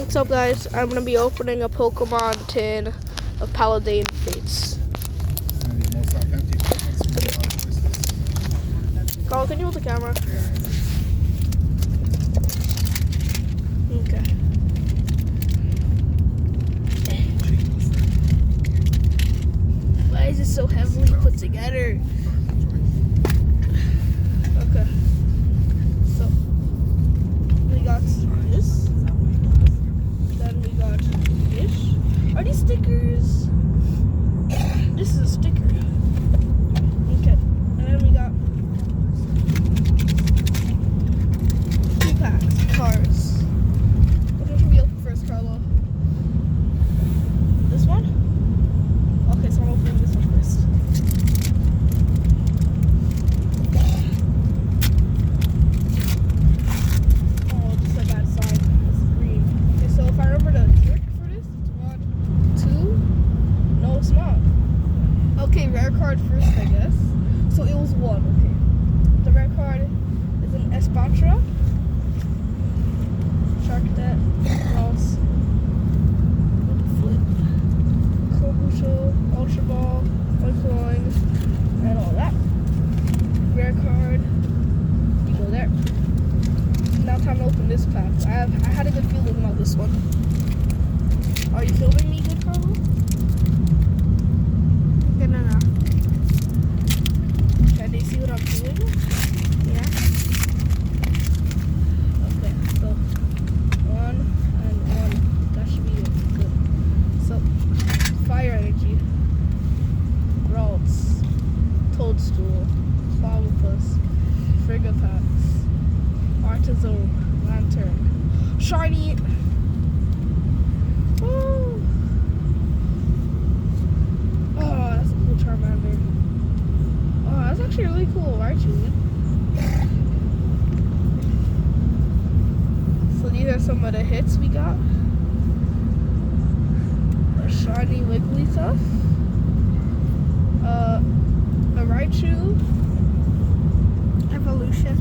What's up, guys? I'm gonna be opening a Pokemon tin of Paldean Fates. Carl, can you hold the camera? Okay. Why is it so heavily put together? Okay. So we got this. Then we got this. Are these stickers? This is a sticker. Okay. And then we got 2 packs, cards. Which one should we open first, Carlo? This one? Okay, so I'm opening this one first. Oh, just a bad sign. It's green. Okay, so if I remember the trick for this, it's 1, 2. No, it's not. Okay, rare card first, I guess. So it was 1. Okay. The rare card is an Espatra. Shark that. Ross. Flip. Kobucho. Ultra Ball. Oinkoloing. And all that. Rare card. You go there. Now time to open this pack. I had a good feeling about this one. Are you filming me good, Carlo? No. Can they see what I'm doing? Yeah. Okay, so 1 and 1. That should be good. So, Fire Energy, Ralts, Toadstool, Clobbopus, Frigipax, Artisan, Lantern, Shiny. Woo! Oh, that's a cool Charmander. Oh, that's actually really cool, Raichu. So these are some of the hits we got. A shiny Wigglytuff. A Raichu. Evolution.